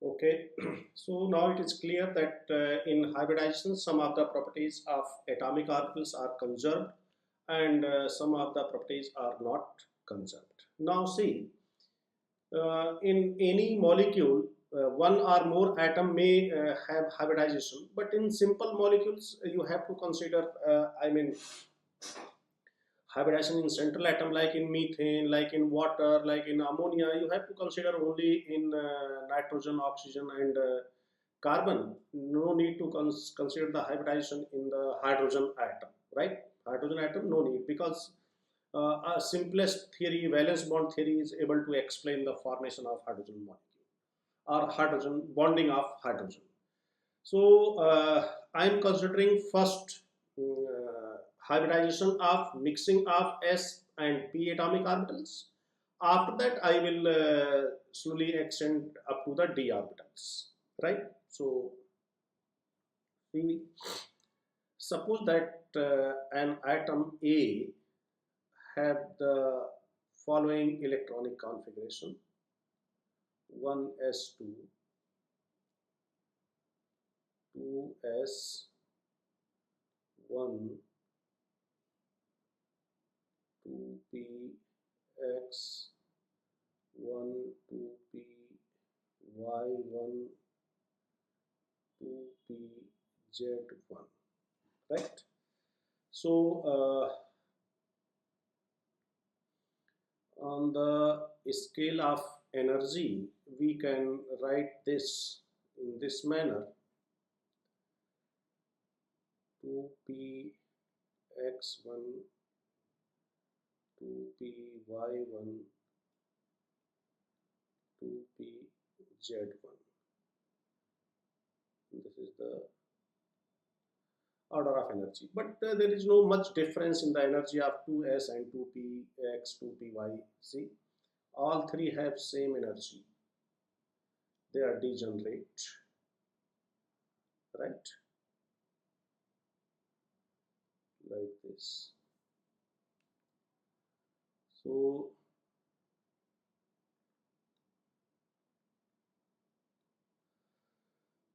Okay, so now it is clear that in hybridization some of the properties of atomic orbitals are conserved and some of the properties are not conserved. Now see, in any molecule, one or more atom may have hybridization, but in simple molecules you have to consider, hybridization in central atom like in methane, like in water, like in ammonia. You have to consider only in nitrogen, oxygen and carbon. No need to consider the hybridization in the hydrogen atom, right? Hydrogen atom, no need, because a simplest theory, valence bond theory, is able to explain the formation of hydrogen molecule or hydrogen bonding of hydrogen. So I am considering first hybridization of mixing of s and p atomic orbitals. After that, I will slowly extend up to the d orbitals, right? So we suppose that an atom A have the following electronic configuration: 1s2, 2s1, 2px1, 2py1, 2pz1, right? So on the scale of energy, we can write this in this manner: 2px1, 2py1, 2pz1. This is the order of energy, but there is no much difference in the energy of 2s and 2px, 2py. See, all three have same energy. They are degenerate, right? Like this. So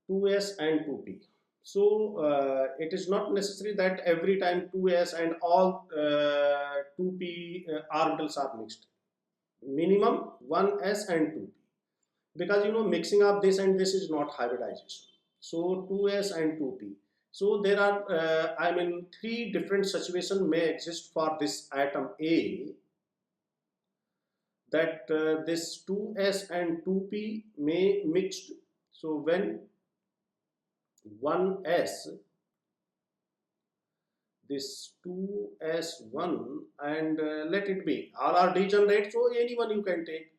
two s and 2p. So it is not necessary that every time 2s and all 2p orbitals are mixed. Minimum 1s and 2p, because mixing up this and this is not hybridization. So 2s and 2p. So there are three different situations may exist for this atom A, that this 2s and 2p may mixed. So when 1s, this 2s1, and let it be, all are degenerate, so anyone you can take.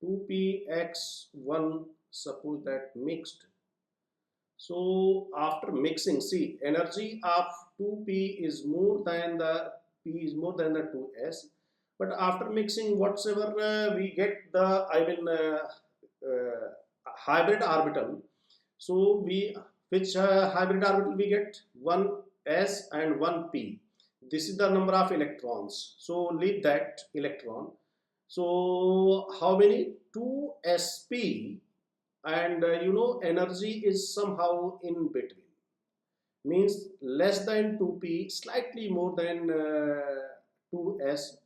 2px1, suppose that mixed. So after mixing, see, energy of 2p is more than the 2s, but after mixing, whatsoever we get the hybrid orbital. So which hybrid orbital we get? 1s and 1p. This is the number of electrons, so leave that electron. So how many? 2sp, and energy is somehow in between, means less than 2p, slightly more than 2s.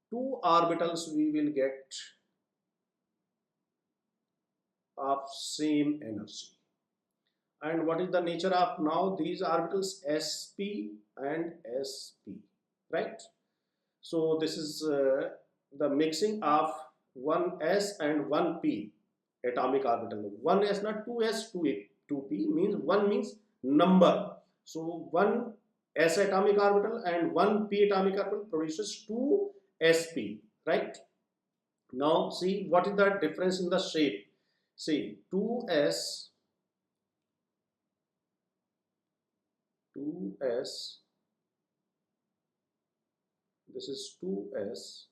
Two orbitals we will get of same energy. And what is the nature of now these orbitals? sp and sp, right? So this is the mixing of 1s and 1p atomic orbital. 1s, not 2s, 2p means 1 means number. So 1 s atomic orbital and 1 p atomic orbital produces 2 sp, right? Now see what is the difference in the shape. See, 2s, this is 2s,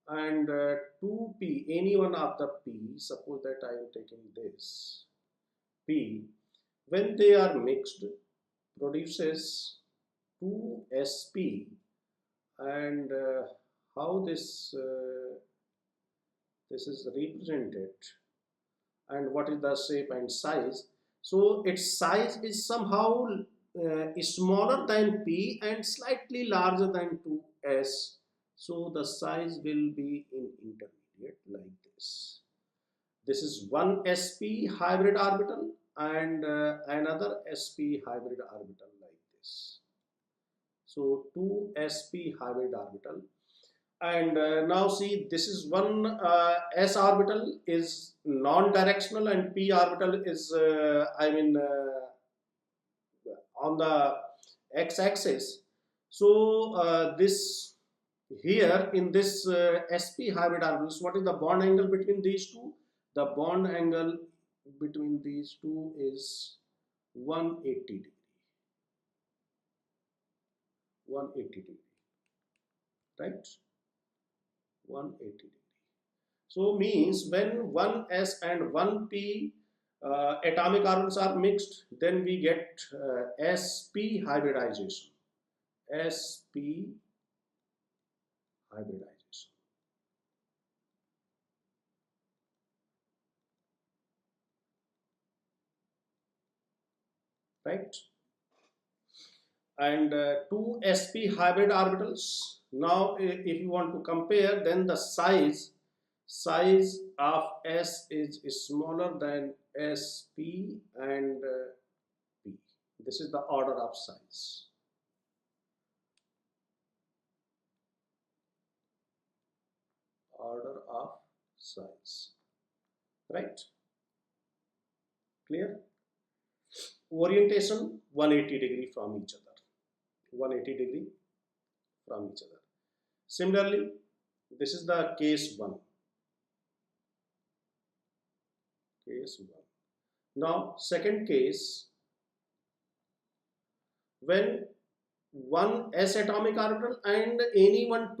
and 2p, any one of the p, suppose that I am taking this p, when they are mixed, produces 2sp. And how this is represented? And what is the shape and size? So its size is somehow smaller than P and slightly larger than 2s. So the size will be in intermediate like this. This is one sp hybrid orbital and another sp hybrid orbital like this. So two sp hybrid orbital. And now see, this is one s orbital is non-directional and p orbital is on the x-axis. So this here in this sp hybrid orbitals, what is the bond angle between these two? The bond angle between these two is 180 degree. 180 degree, right? 180 degree. So means when one s and one p atomic orbitals are mixed, then we get sp hybridization. Sp hybridization, right? And two sp hybrid orbitals. Now if you want to compare, then the size of s is smaller than sp and p. This is the order of size. Order of size, right? Clear? Orientation 180 degree from each other. 180 degree from each other. Similarly, this is the case 1. Case 1. Now, second case, when one s atomic orbital and anyone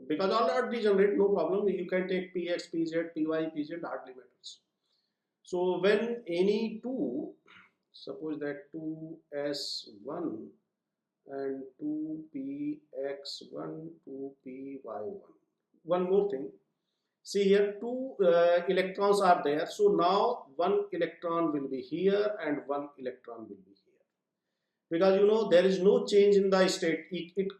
because all are degenerate, no problem. You can take px, pz, py, pz, hardly matters. So when any two, suppose that 2s1 and 2px1, 2py1. One more thing. See here, two electrons are there. So now one electron will be here and one electron will be here. Because you know there is no change in the state.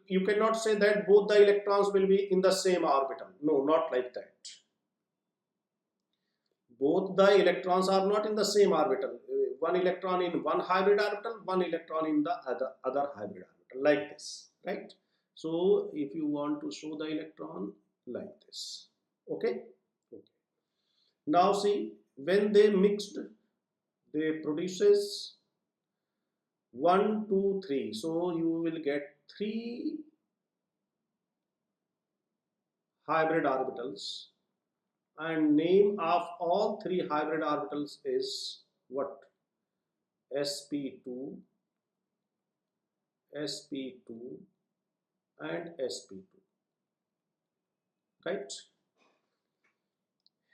You cannot say that both the electrons will be in the same orbital. No, not like that. Both the electrons are not in the same orbital. One electron in one hybrid orbital, one electron in the other hybrid orbital, like this, right? So if you want to show the electron like this, okay? Now see, when they mixed, they produces 1, 2, 3. So you will get 3 hybrid orbitals, and name of all 3 hybrid orbitals is what? Sp2, Sp2 and Sp2, right?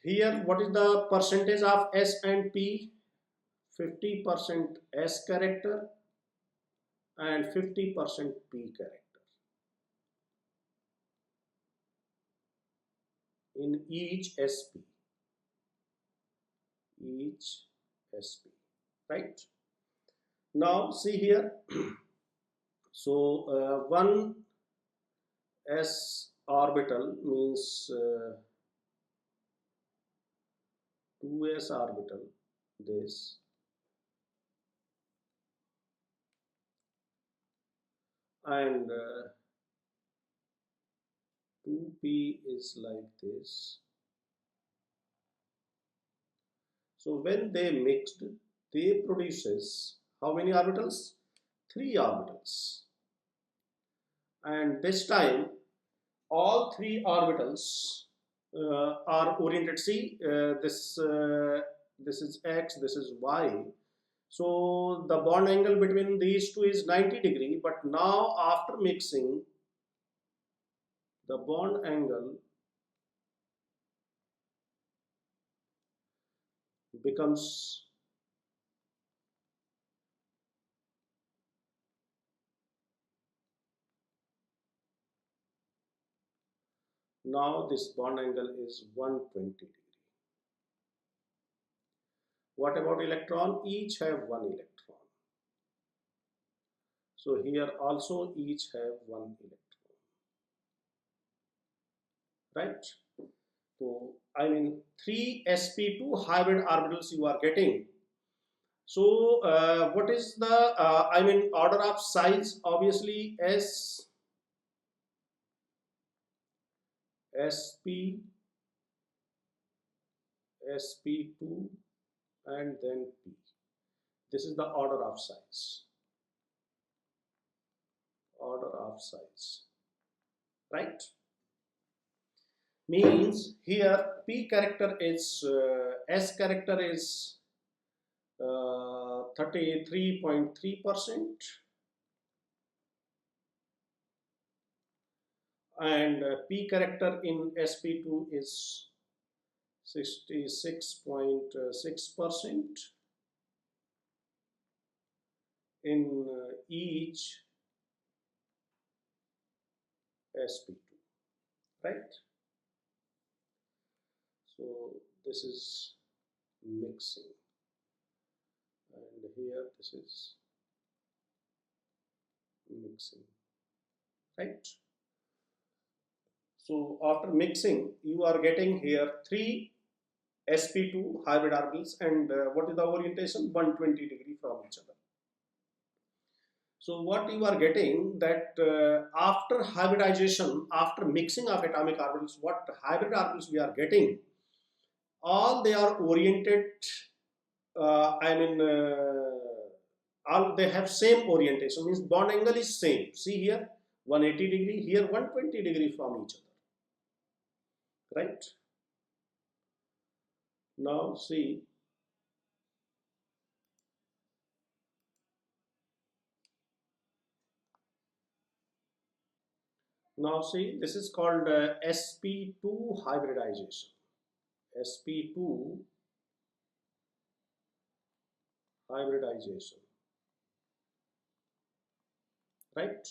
Here what is the percentage of S and P? 50% S character and 50% P character in each Sp, right? Now see here, so one S orbital means 2s orbital, this, and 2p is like this. So when they mixed, they produces how many orbitals? 3 orbitals. And this time all 3 orbitals are oriented. See, this is x, this is y. So the bond angle between these two is 90 degree. But now after mixing, the bond angle becomes now this bond angle is 120 degree. What about electron? Each have one electron. So here also each have one electron, right? So I mean 3 sp2 hybrid orbitals you are getting. So what is the I mean order of size? Obviously sp sp2 and then p. This is the order of size, right? Means here p character is s character is 33.3%, and p character in sp2 is 66.6% in each sp2, right? So this is mixing, and here this is mixing, right? So after mixing you are getting here 3 sp2 hybrid orbitals, and what is the orientation? 120 degree from each other. So what you are getting that after hybridization, after mixing of atomic orbitals, what hybrid orbitals we are getting, all they are oriented, all they have same orientation, means bond angle is same. See here 180 degree, here 120 degree from each other, right? Now see, this is called sp2 hybridization. sp2 hybridization, right?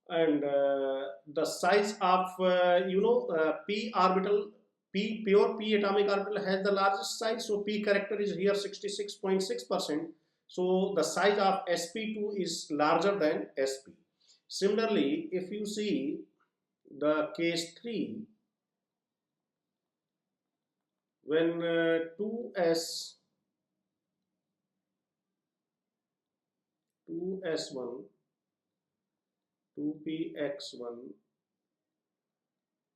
And the size of p orbital, p pure p atomic orbital has the largest size, so p character is here 66.6%. so the size of sp2 is larger than sp. Similarly, if you see the case 3, when 2s1 2px1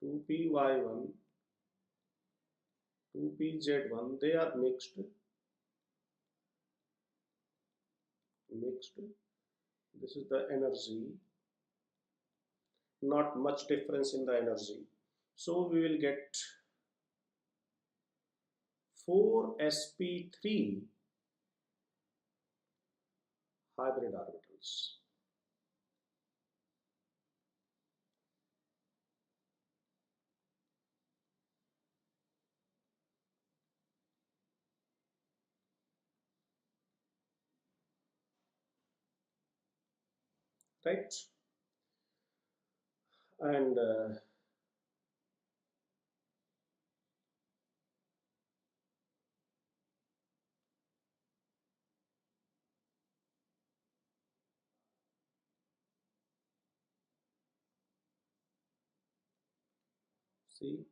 2py1 2pz1 they are mixed, this is the energy, not much difference in the energy, so we will get 4 sp3 hybrid orbitals, right? And see,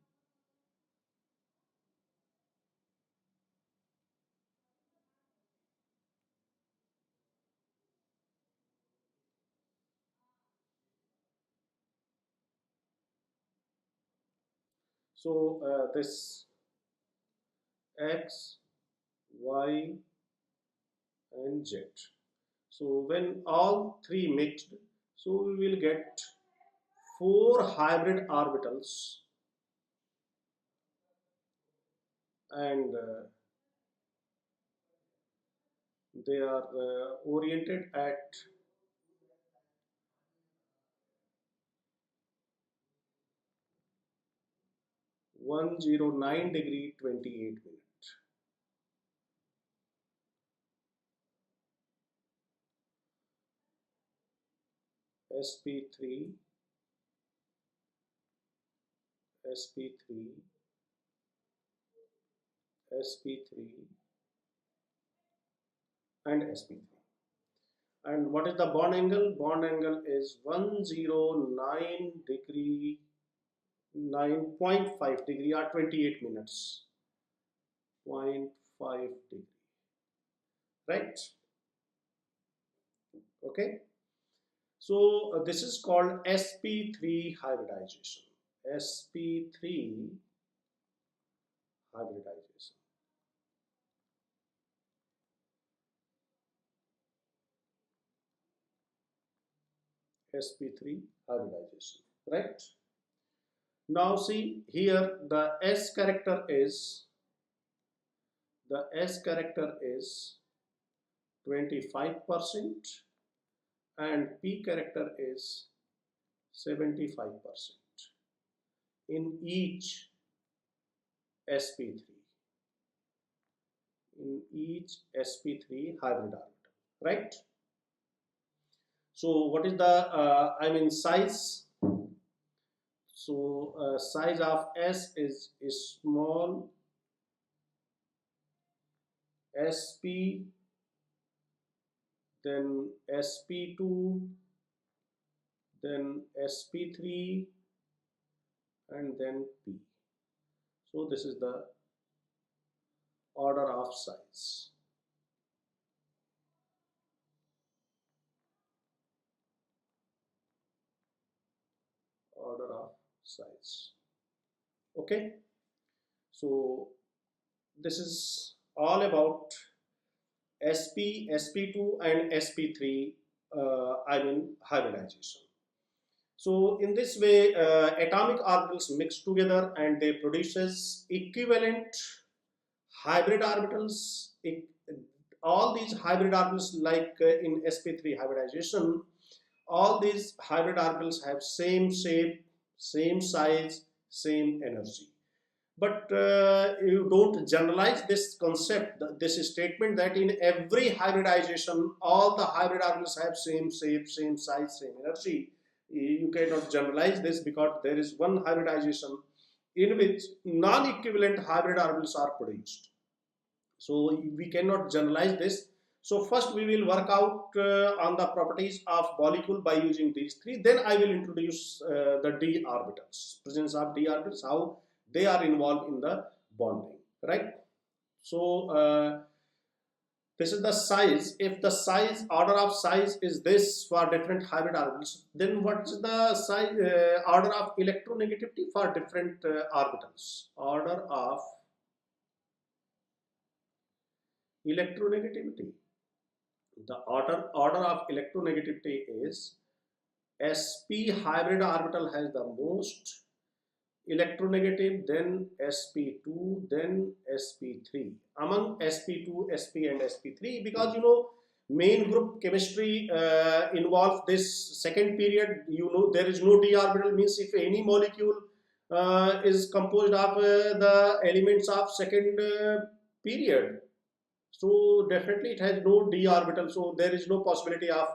so this x, y and z, so when all three mixed, so we will get 4 hybrid orbitals, and they are oriented at 109 degree 28 minute. sp3 sp3 sp3 and sp3. And what is the bond angle? Bond angle is 109 degree, 9.5 degree or 28 minutes, 0.5 degree, right? Okay. So this is called sp3 hybridization. sp3 hybridization. sp3 hybridization, right? Now see here, the S character is 25% and P character is 75% in each sp3, hybrid orbital, right? So what is the size? So size of S is small sp, then sp2, then sp3, and then P. So this is the order of size. Order of size. Okay. So this is all about SP, sp2 and sp3 hybridization. So in this way, atomic orbitals mix together and they produces equivalent hybrid orbitals. All these hybrid orbitals, like in sp3 hybridization, all these hybrid orbitals have same shape, same size, same energy. But you don't generalize this concept, this statement that in every hybridization, all the hybrid orbitals have same shape, same size, same energy. You cannot generalize this because there is one hybridization in which non-equivalent hybrid orbitals are produced. So we cannot generalize this. So first we will work out on the properties of molecule by using these three. Then I will introduce the d orbitals, presence of d orbitals, how they are involved in the bonding, right? So this is the size. If the size, order of size is this for different hybrid orbitals, then what is the size, order of electronegativity for different orbitals? Order of electronegativity. The order of electronegativity is sp hybrid orbital has the most electronegative, then sp2, then sp3. Among sp2, sp and sp3, because you know main group chemistry involves this second period. You know there is no d orbital, means if any molecule is composed of the elements of second period, so definitely it has no d orbital, so there is no possibility of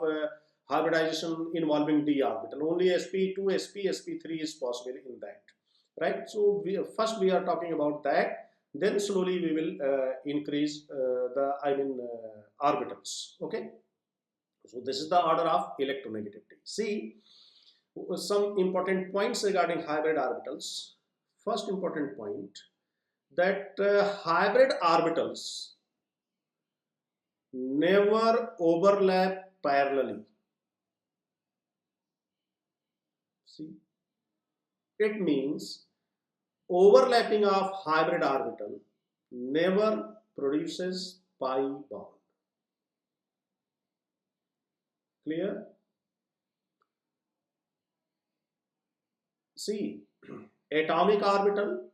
hybridization involving d orbital. Only sp2, sp3 is possible in that, right? So first we are talking about that, then slowly we will increase the orbitals. Okay, so this is the order of electronegativity. See some important points regarding hybrid orbitals. First important point, that hybrid orbitals never overlap parallelly. See, it means overlapping of hybrid orbital never produces pi bond. Clear? See, atomic orbital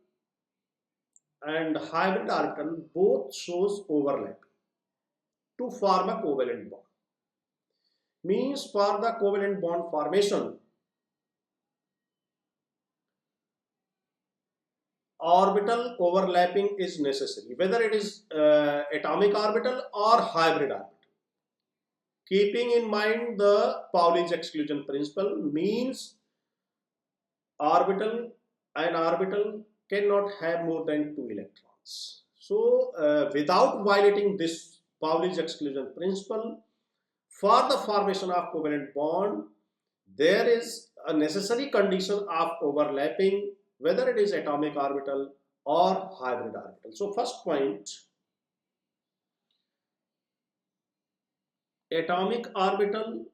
and hybrid orbital both shows overlap to form a covalent bond. Means for the covalent bond formation, orbital overlapping is necessary, whether it is atomic orbital or hybrid orbital. Keeping in mind the Pauli's exclusion principle, means orbital cannot have more than 2 electrons. So without violating this Pauli's exclusion principle. For the formation of covalent bond, there is a necessary condition of overlapping, whether it is atomic orbital or hybrid orbital. So first point, atomic orbital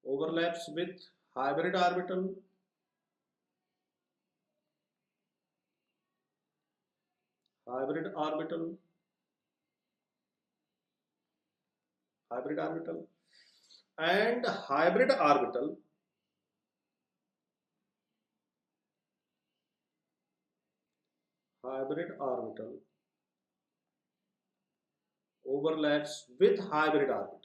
overlaps with hybrid orbital, and hybrid orbital overlaps with hybrid orbital.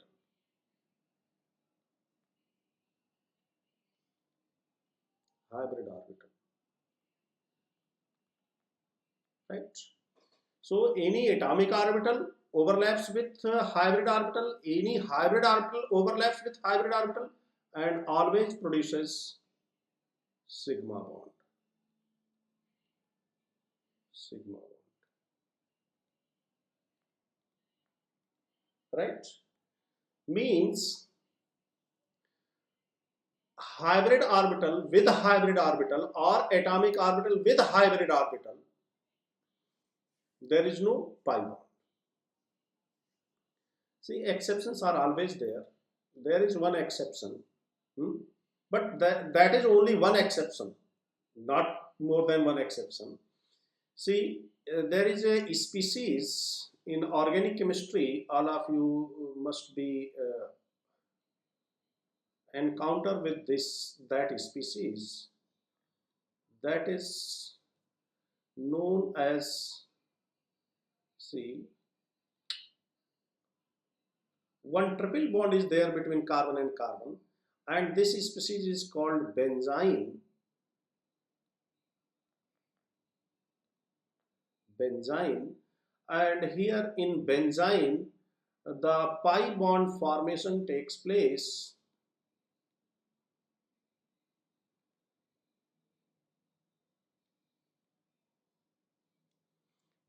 Right? So any atomic orbital overlaps with hybrid orbital, any hybrid orbital overlaps with hybrid orbital, and always produces sigma bond. Right? Means hybrid orbital with hybrid orbital or atomic orbital with hybrid orbital, there is no pi bond. See, exceptions are always there. There is one exception, but that is only one exception, not more than one exception. See, there is a species in organic chemistry, all of you must be encounter with that species, that is known as, see, one triple bond is there between carbon and carbon, and this species is called benzene. And here in benzene, the pi bond formation takes place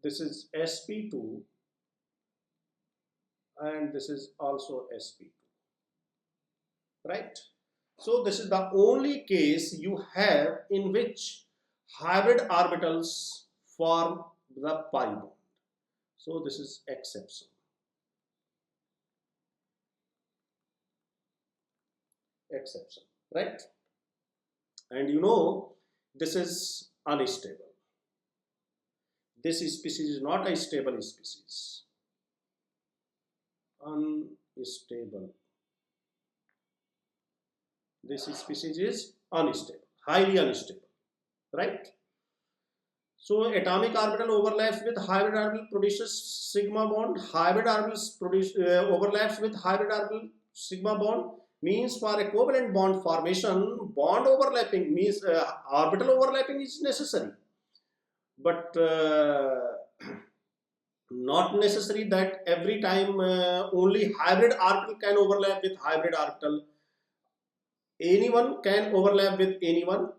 this is Sp2 and this is also Sp2, right? So this is the only case you have in which hybrid orbitals form the pi bond. So this is exception. Right? And you know, this is unstable. This species is not a stable species. Unstable. This species is unstable, highly unstable, right? So atomic orbital overlaps with hybrid orbital produces sigma bond. Hybrid orbitals overlaps with hybrid orbital sigma bond. Means for a covalent bond formation, bond overlapping means orbital overlapping is necessary, but not necessary that every time only hybrid orbital can overlap with hybrid orbital. Anyone can overlap with anyone.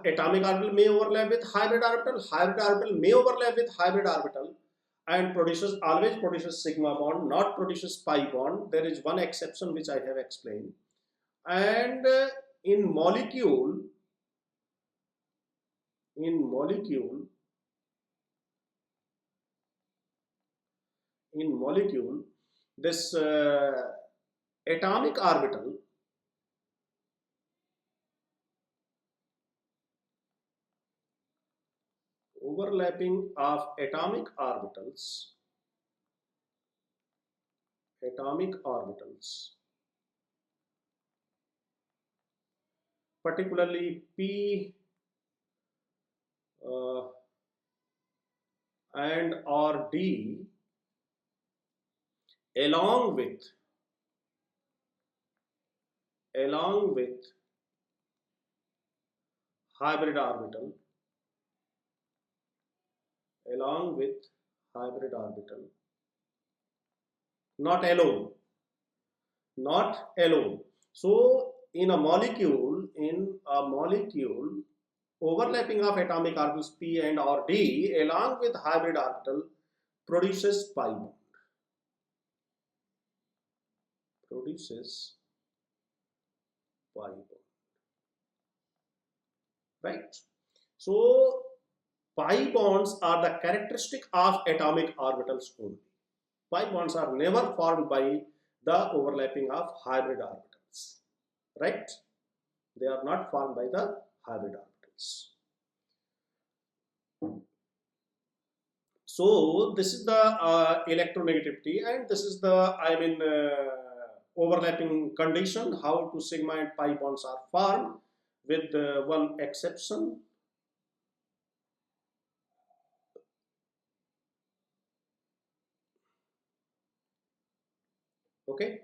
Atomic orbital may overlap with hybrid orbital may overlap with hybrid orbital, and always produces sigma bond, not produces pi bond. There is one exception which I have explained. And in molecule this atomic orbital overlapping of atomic orbitals particularly p and or d along with hybrid orbital along with hybrid orbital, not alone, not alone. So in a molecule, overlapping of atomic orbitals p and or d along with hybrid orbital produces pi bond. Produces pi bond. Right? So pi bonds are the characteristic of atomic orbitals only. Pi bonds are never formed by the overlapping of hybrid orbitals. Right? They are not formed by the hybrid orbitals. So this is the electronegativity, and this is the overlapping condition, how to sigma and pi bonds are formed, with one exception. Okay,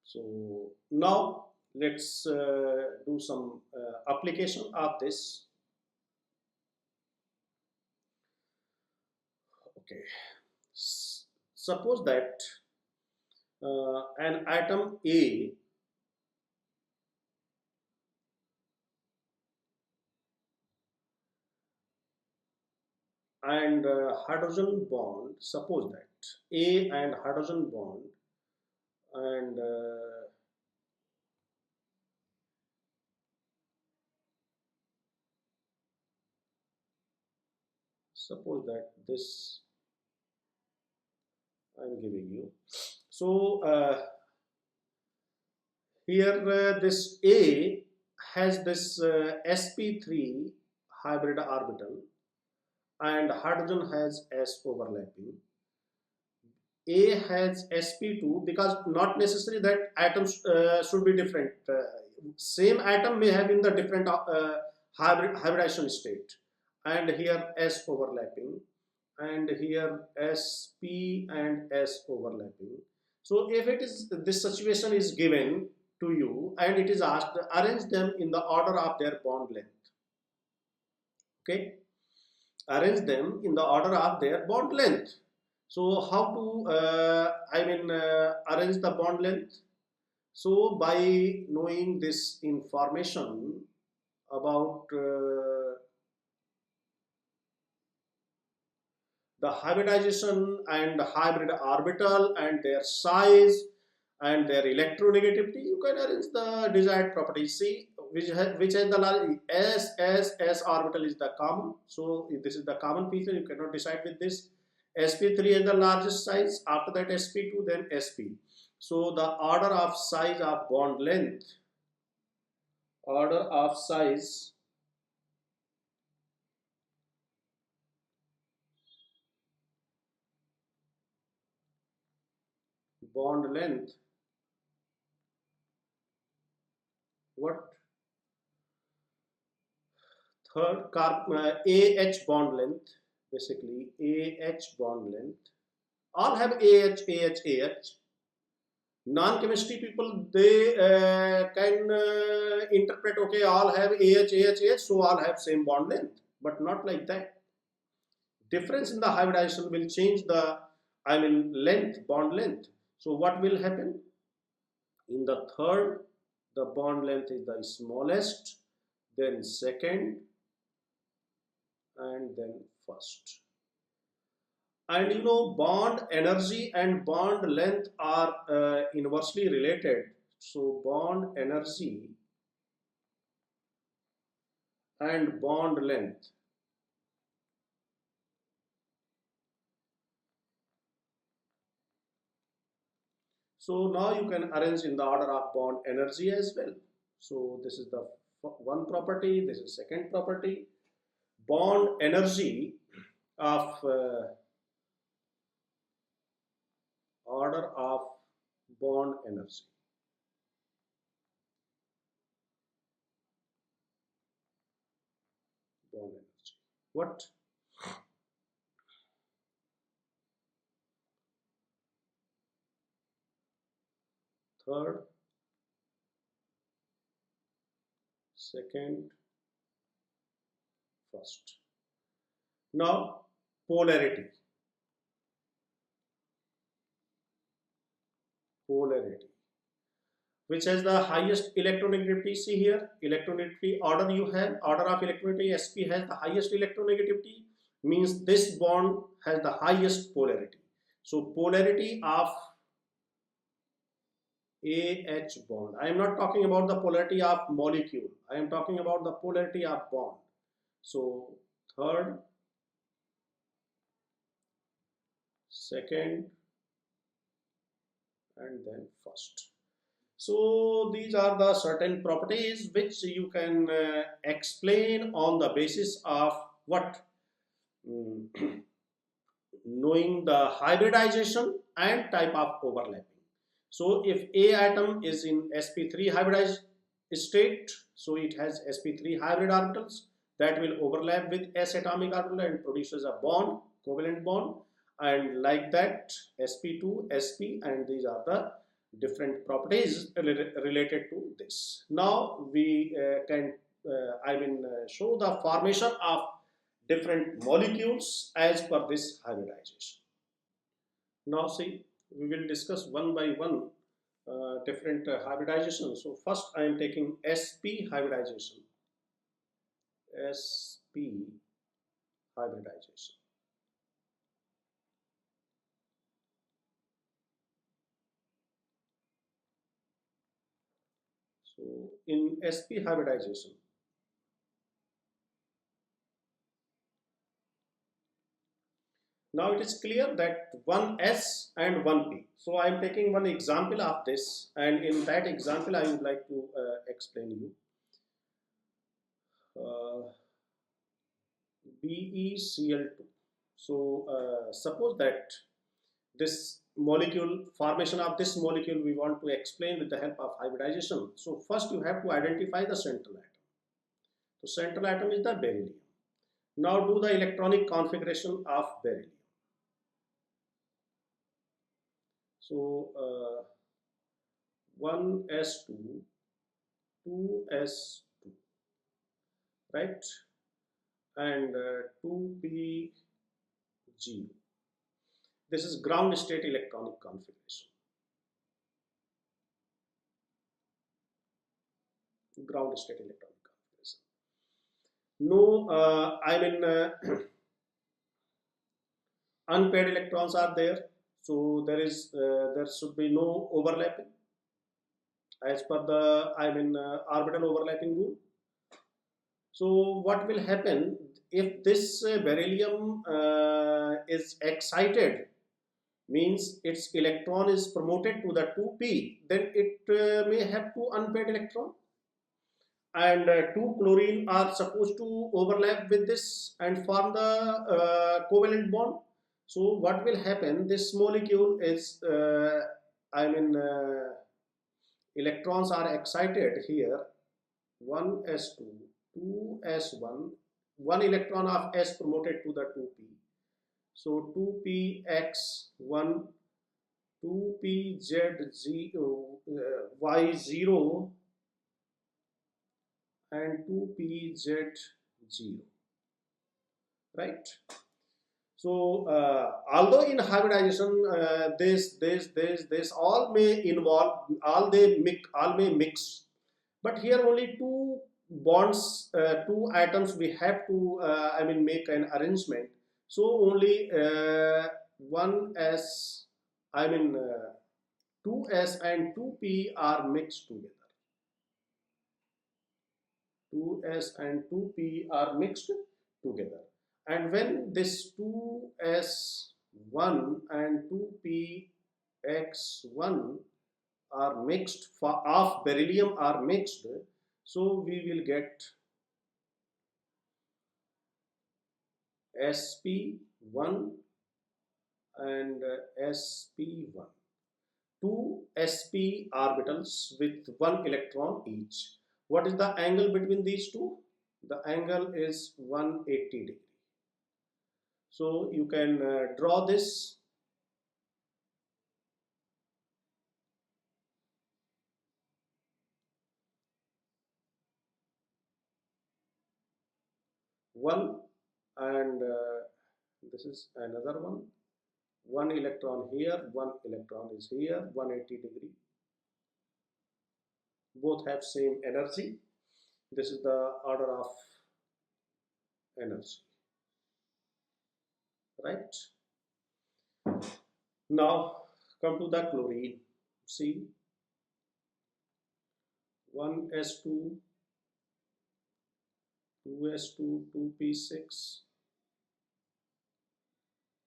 so now let's do some application of this. Okay, suppose that an atom A and hydrogen bond, suppose that A and hydrogen bond, and suppose that this I am giving you. So here this A has this sp3 hybrid orbital and hydrogen has s overlapping. A has sp2, because not necessary that atoms should be different. Same atom may have in the different hybridization state, and here s overlapping, and here sp and s overlapping. So if it is, this situation is given to you and it is asked, arrange them in the order of their bond length. Okay, arrange them in the order of their bond length. So how to arrange the bond length? So by knowing this information about the hybridization and hybrid orbital and their size and their electronegativity, you can arrange the desired property. See, which has the S orbital is the common. So if this is the common feature, you cannot decide with this. sp3 is the largest size. After that sp2, then sp. So the order of size of bond length, order of size bond length, what? Third, AH bond length, basically AH bond length. All have AH. Non-chemistry people, they can interpret, okay, all have AH, so all have same bond length, but not like that. Difference in the hybridization will change the, length, bond length. So what will happen? In the third, the bond length is the smallest, then second, and then first. And you know, bond energy and bond length are inversely related. So bond energy and bond length, so now you can arrange in the order of bond energy as well. So this is the one property, this is second property. Bond energy of order of bond energy. Bond energy. What? Third, second, first. Now polarity. Which has the highest electronegativity. See here, electronegativity order you have, order of electronegativity, Sp has the highest electronegativity, means this bond has the highest polarity. So polarity of AH bond. I am not talking about the polarity of molecule. I am talking about the polarity of bond. So third, second, and then first. So these are the certain properties which you can explain on the basis of what? Knowing the hybridization and type of overlapping. So if A atom is in sp3 hybridized state, so it has sp3 hybrid orbitals that will overlap with s atomic orbital and produces a bond, covalent bond, and like that sp2, sp, and these are the different properties related to this. Now we can show the formation of different molecules as per this hybridization. Now see, we will discuss one by one different hybridization. So first I am taking sp hybridization. Sp hybridization. So in sp hybridization, now it is clear that one S and one P. So I am taking one example of this, and in that example I would like to explain you. BeCl2. So suppose that this molecule, formation of this molecule we want to explain with the help of hybridization. So first you have to identify the central atom. So central atom is the beryllium. Now do the electronic configuration of beryllium. So 1s2, 2s2, right, and 2p0. This is ground state electronic configuration. Ground state electronic configuration. No, unpaired electrons are there, so there should be no overlapping as per the orbital overlapping rule. So what will happen if this beryllium is excited, means its electron is promoted to the 2p, then it may have two unpaired electron, and 2 chlorine are supposed to overlap with this and form the covalent bond. So what will happen, this molecule is electrons are excited here, 1s2, 2s1, one electron of s promoted to the 2p, so 2px1, 2pz0, y0, and 2pz0, right? So although in hybridization this all may involve, all may mix, but here only two bonds, two atoms we have to make an arrangement. So only 1s 2s and 2p are mixed together. 2s and 2p are mixed together, and when this 2s1 and 2px1 are mixed, of beryllium are mixed, so we will get sp1 and sp1, two sp orbitals with one electron each. What is the angle between these two? The angle is 180 degree. So you can draw this. One, and This is another one electron here, one electron is here, 180°, both have same energy. This is the order of energy, right? Now come to the chlorine. See, 1s2, 2s2, 2p6,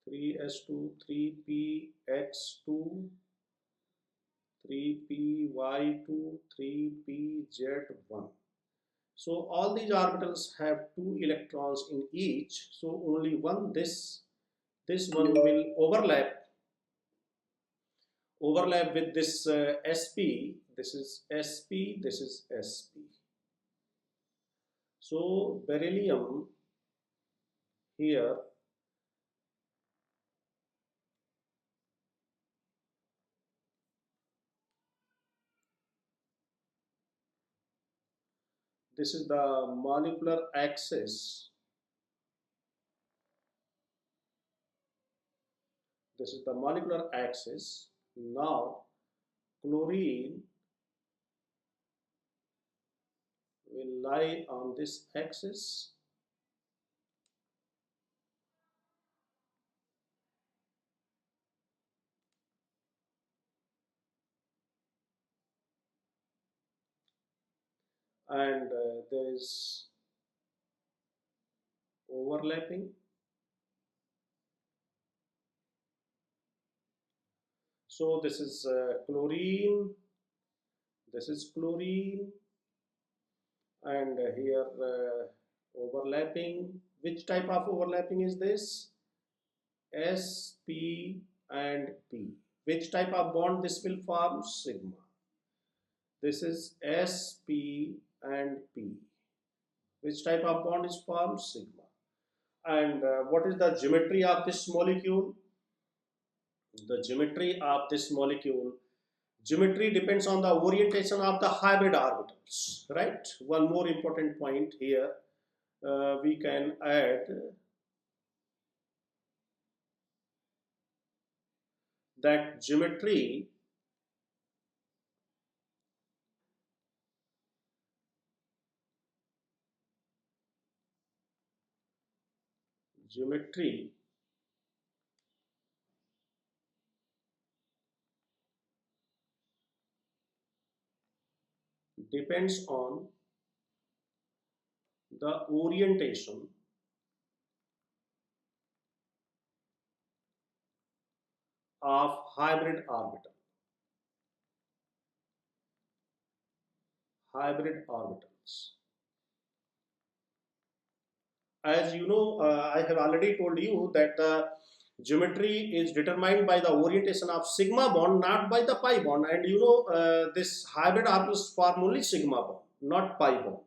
3s2, 3px2, 3py2, 3pz1. So all these orbitals have 2 electrons in each, so only one this one will overlap with this sp. This is sp, this is sp. So beryllium here, this is the molecular axis. This is the molecular axis. Now chlorine will lie on this axis, and there is overlapping. So this is chlorine, this is chlorine, and here overlapping. Which type of overlapping is this? sp and p. Which type of bond this will form? Sigma. This is sp and p. Which type of bond is formed? Sigma. And what is the geometry of this molecule? The geometry of this molecule, geometry depends on the orientation of the hybrid orbitals, right? One more important point here, we can add that geometry depends on the orientation of hybrid orbitals. As you know, I have already told you that the geometry is determined by the orientation of sigma bond, not by the pi bond. And you know, this hybrid orbitals form only sigma bond, not pi bond.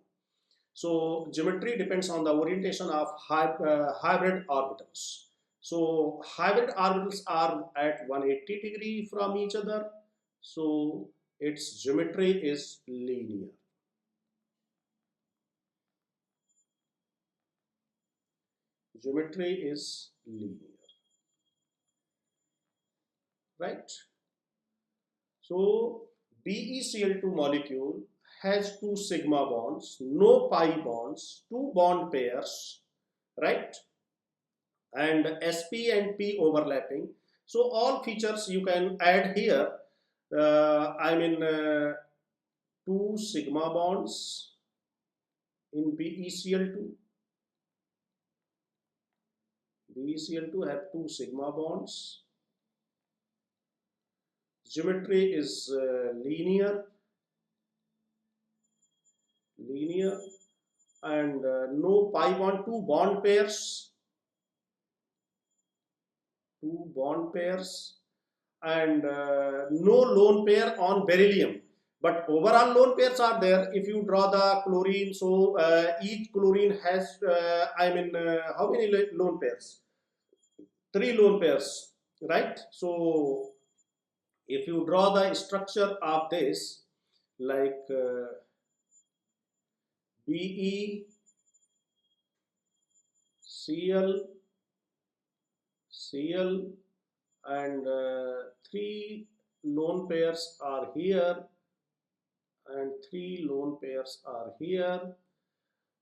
So geometry depends on the orientation of hybrid orbitals. So hybrid orbitals are at 180° from each other. So its geometry is linear. Geometry is linear, right? So BeCl2 molecule has 2 sigma bonds, no pi bonds, 2 bond pairs, right? And sp and p overlapping. So all features you can add here. I mean 2 sigma bonds in BeCl2. BeCl2 have 2 sigma bonds. Geometry is linear, and no pi bond, 2 bond pairs, and no lone pair on beryllium. But overall lone pairs are there. If you draw the chlorine, so each chlorine has, how many lone pairs? 3 lone pairs, right? So if you draw the structure of this, like BeCl Cl, and 3 lone pairs are here, and 3 lone pairs are here,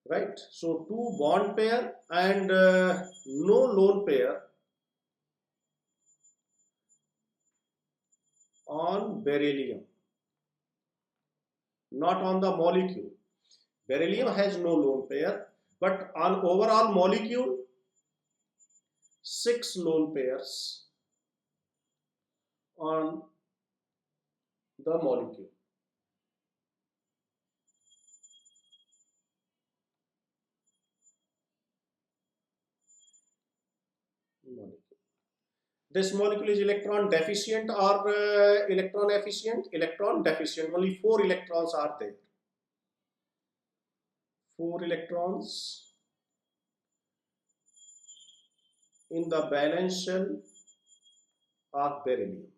right? So 2 bond pair and no lone pair on beryllium, not on the molecule. Beryllium has no lone pair, but on overall molecule, 6 lone pairs on the molecule. This molecule is electron deficient or electron efficient? Electron deficient. Only 4 electrons are there. 4 electrons in the valence shell of beryllium.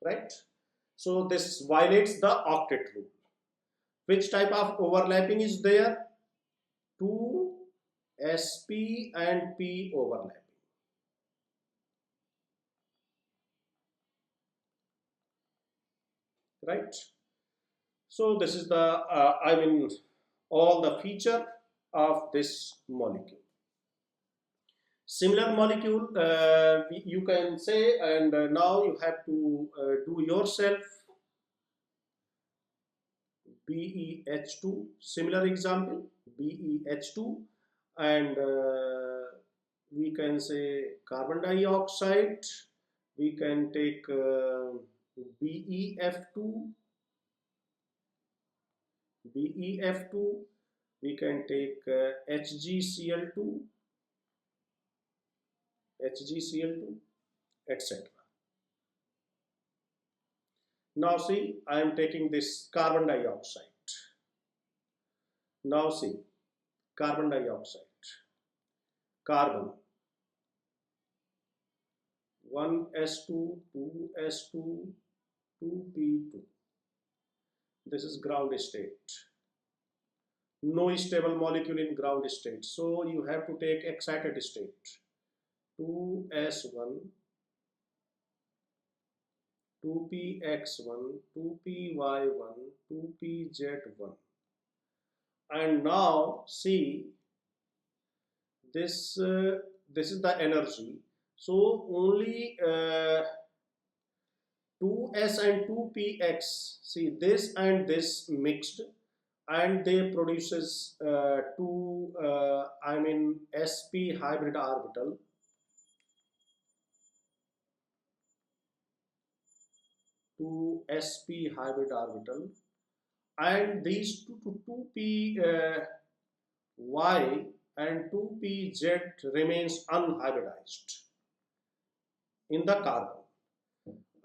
Right? So this violates the octet rule. Which type of overlapping is there? 2 sp and p overlapping. Right? So this is the all the feature of this molecule. Similar molecule you can say, and now you have to do yourself. BeH2, similar example, BeH2, and we can say carbon dioxide. We can take BeF2, we can take HgCl2, etc. Now see, I am taking this carbon dioxide. Now see, carbon dioxide, carbon, 1s2, 2s2, 2p2. This is ground state. No stable molecule in ground state, so you have to take excited state. 2s1, 2px1, 2py1, 2pz1. And now see, this is the energy. So only 2s and 2px, see this and this mixed, and they produces sp hybrid orbital. To sp hybrid orbital, and these 2p y and 2pz remains unhybridized in the carbon,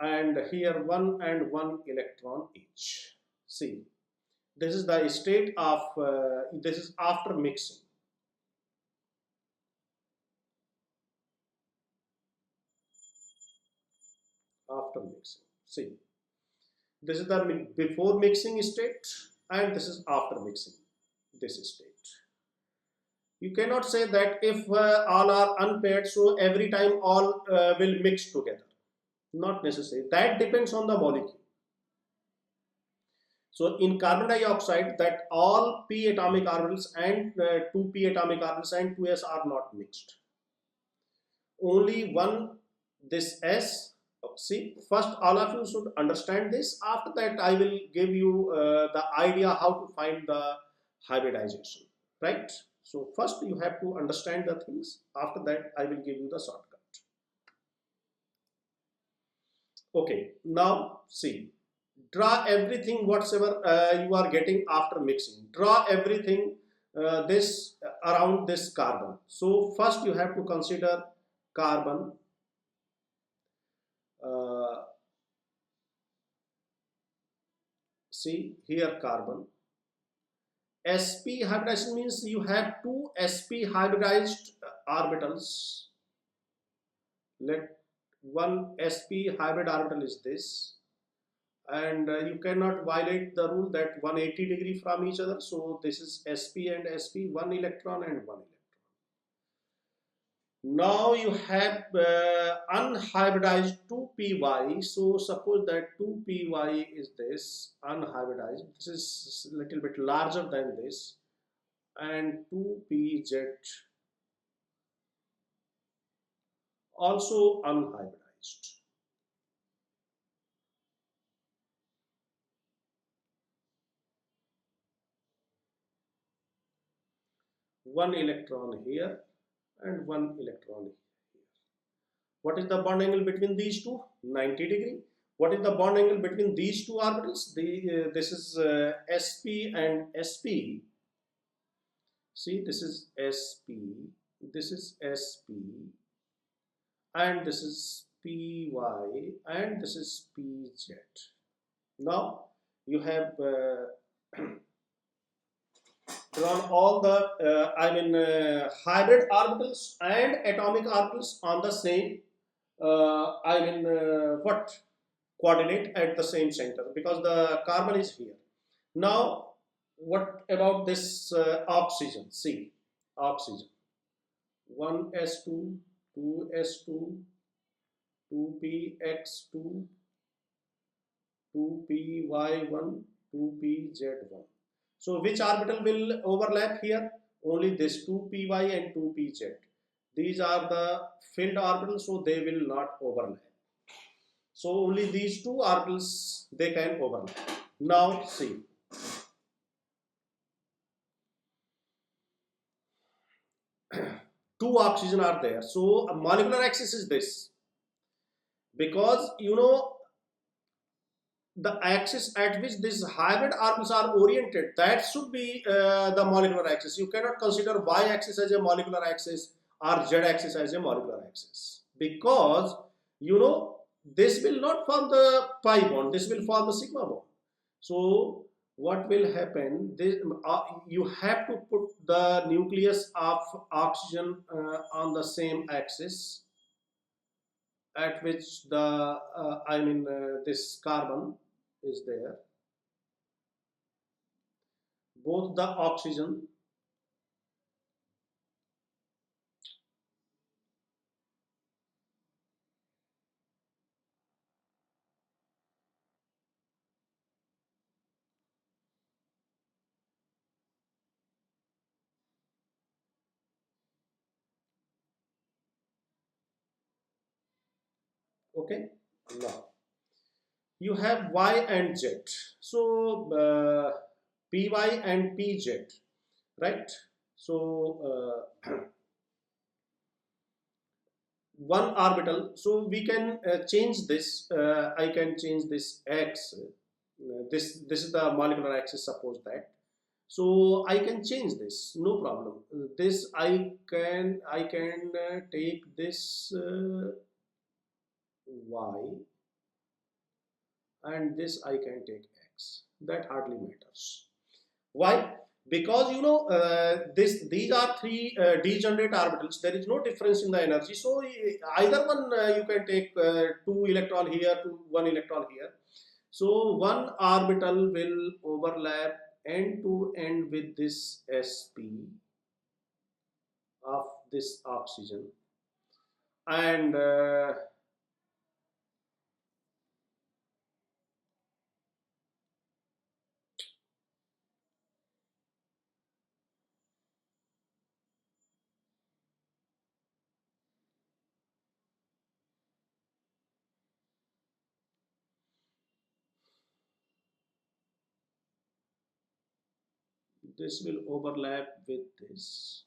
and here 1 and 1 electron each. See, this is the state of this is after mixing. After mixing, see, this is the before mixing state, and this is after mixing this state. You cannot say that if all are unpaired, so every time all will mix together. Not necessary. That depends on the molecule. So in carbon dioxide, that all p atomic orbitals and 2p atomic orbitals and 2s are not mixed. Only one, this s. See, first all of you should understand this. After that, I will give you the idea how to find the hybridization, right? So first you have to understand the things. After that, I will give you the shortcut. Okay, now see, draw everything whatsoever you are getting after mixing. Draw everything this around this carbon. So first you have to consider carbon. See here carbon. Sp hybridization means you have 2 sp hybridized orbitals. Let one sp hybrid orbital is this, and you cannot violate the rule that 180 degree from each other. So this is sp and sp, one electron and one electron. Now you have unhybridized 2py. So suppose that 2py is this unhybridized. This is a little bit larger than this, and 2pz also unhybridized. One electron here and one electron here. What is the bond angle between these two? 90 degree. What is the bond angle between these two orbitals? This is sp and sp. See, this is sp, this is sp, and this is py, and this is pz. Now you have drawn all the hybrid orbitals and atomic orbitals on the same what coordinate at the same center, because the carbon is here. Now what about this oxygen? See, oxygen, 1s2, 2s2, 2px2, 2py1, 2pz1. So which orbital will overlap here? Only this 2py and 2pz. These are the filled orbitals, so they will not overlap. So only these two orbitals they can overlap. Now see, two oxygen are there. So a molecular axis is this, because you know the axis at which these hybrid orbitals are oriented, that should be the molecular axis. You cannot consider y-axis as a molecular axis or z-axis as a molecular axis, because you know this will not form the pi bond, this will form the sigma bond. So what will happen, this, you have to put the nucleus of oxygen on the same axis at which the this carbon is there. Both the oxygen okay. Now you have y and z. So py and pz, right? So one orbital. So we can change this. I can change this x. This is the molecular axis. Suppose that. So I can change this. No problem. This I can take this y, and this I can take x. That hardly matters. Why? Because you know these are three degenerate orbitals. There is no difference in the energy. So either one you can take two electron here, one electron here. So one orbital will overlap end to end with this sp of this oxygen, and this will overlap with this,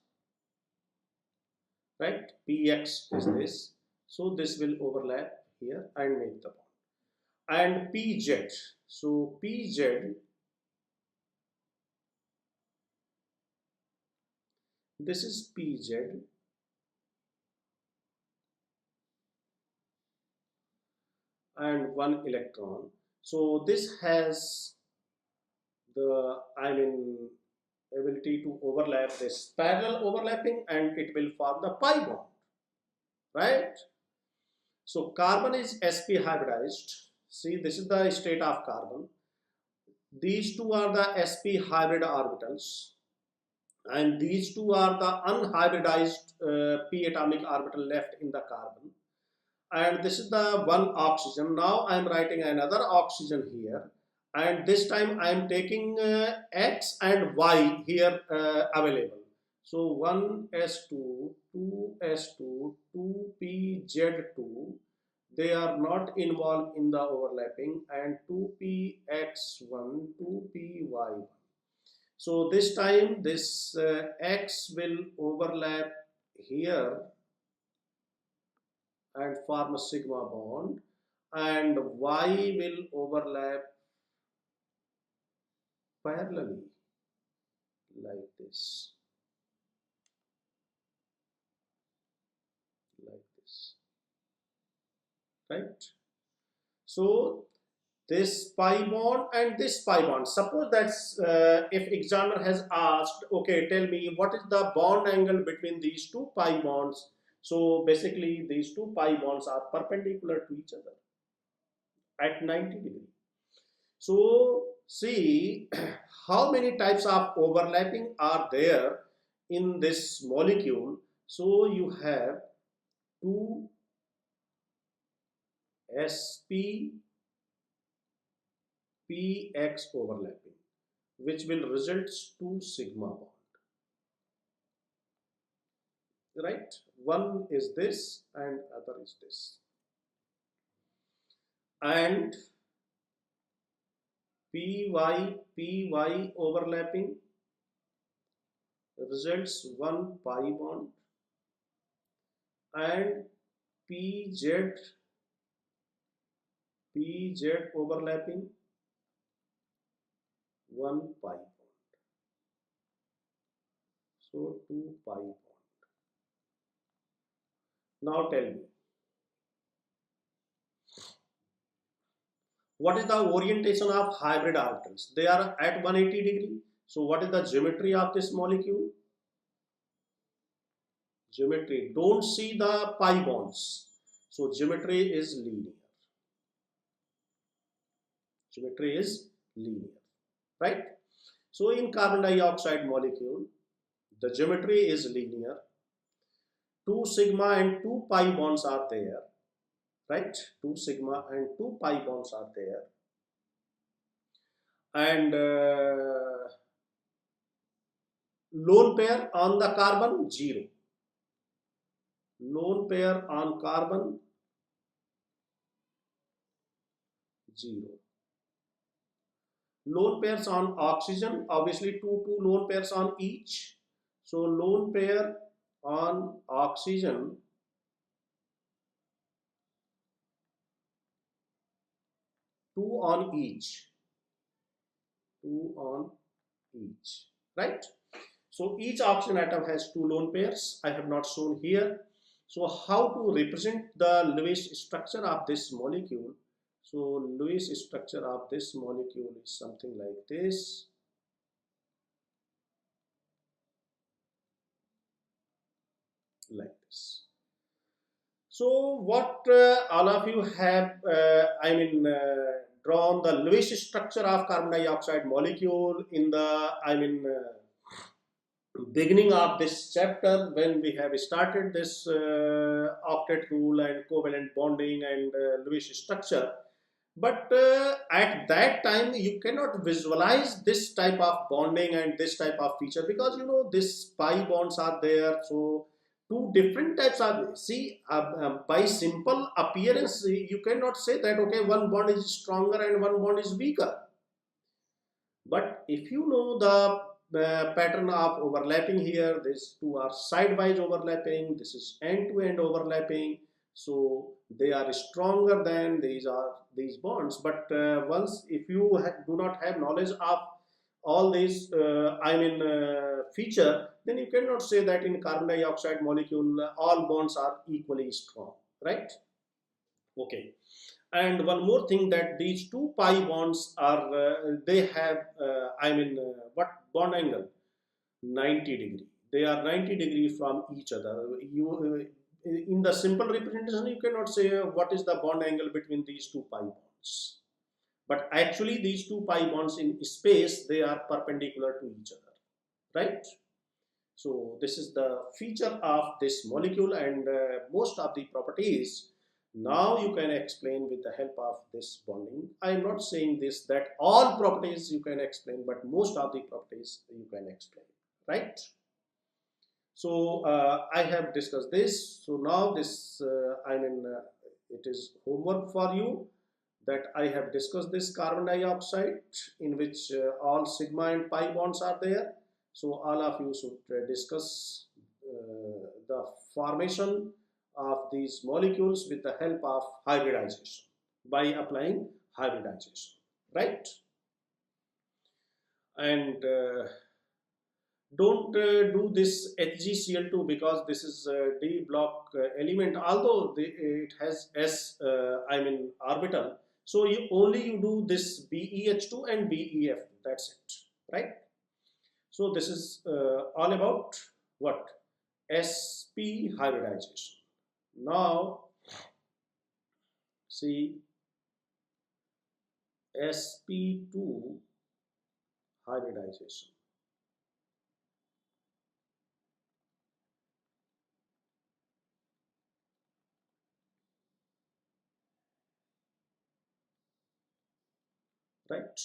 right? Px is this, so this will overlap here and make the bond. And pz, so pz, this is pz, and one electron. So this has the ability to overlap, this parallel overlapping, and it will form the pi bond, right? So carbon is sp hybridized. See, this is the state of carbon. These two are the sp hybrid orbitals, and these two are the unhybridized p atomic orbital left in the carbon, and this is the one oxygen. Now I am writing another oxygen here, and this time I am taking x and y here available. So 1s2, 2s2, 2pz2, they are not involved in the overlapping, and 2px1, 2py1. So this time this x will overlap here and form a sigma bond, and y will overlap parallelly like this, right? So this pi bond and this pi bond, suppose that's if examiner has asked, okay, tell me what is the bond angle between these two pi bonds. So basically these two pi bonds are perpendicular to each other at 90 degree. So see how many types of overlapping are there in this molecule. So you have two sp px overlapping, which will result to sigma bond, right? One is this and other is this, and py overlapping results one pi bond, and pz overlapping one pi bond. So two pi bond. Now tell me, what is the orientation of hybrid orbitals? They are at 180 degree. So what is the geometry of this molecule? Geometry, don't see the pi bonds. So geometry is linear. Geometry is linear, right? So in carbon dioxide molecule, the geometry is linear. 2 sigma and 2 pi bonds are there, right? 2 sigma and 2 pi bonds are there, and lone pair on the carbon 0. Lone pair on carbon 0. Lone pairs on oxygen, obviously two lone pairs on each. So lone pair on oxygen, two on each, right? So each oxygen atom has two lone pairs. I have not shown here. So how to represent the Lewis structure of this molecule? So Lewis structure of this molecule is something like this. Like this. So what all of you have, drawn the Lewis structure of carbon dioxide molecule in the, beginning of this chapter, when we have started this octet rule and covalent bonding and Lewis structure. But at that time you cannot visualize this type of bonding and this type of feature, because this pi bonds are there. So two different types are, see, by simple appearance you cannot say that okay, one bond is stronger and one bond is weaker. But if you know the pattern of overlapping here, these two are sidewise overlapping, this is end-to-end overlapping, so they are stronger than these bonds. But once if you do not have knowledge of all these feature, then you cannot say that in carbon dioxide molecule all bonds are equally strong, right? Okay. And one more thing, that these two pi bonds are they have what bond angle? 90 degree. They are 90 degree from each other. You in the simple representation you cannot say what is the bond angle between these two pi bonds. bonds. But actually these two pi bonds in space, they are perpendicular to each other, right? So this is the feature of this molecule, and most of the properties now you can explain with the help of this bonding. I am not saying this that all properties you can explain, but most of the properties you can explain, right? So I have discussed this. So now this it is homework for you, that I have discussed this carbon dioxide in which all sigma and pi bonds are there. So all of you should discuss the formation of these molecules with the help of hybridization, by applying hybridization, right? And don't do this HgCl2, because this is a D block element, although it has S orbital. So you do this BeH2 and BeF2, that's it, right? So this is all about what? Sp hybridization. Now see Sp2 hybridization. Right?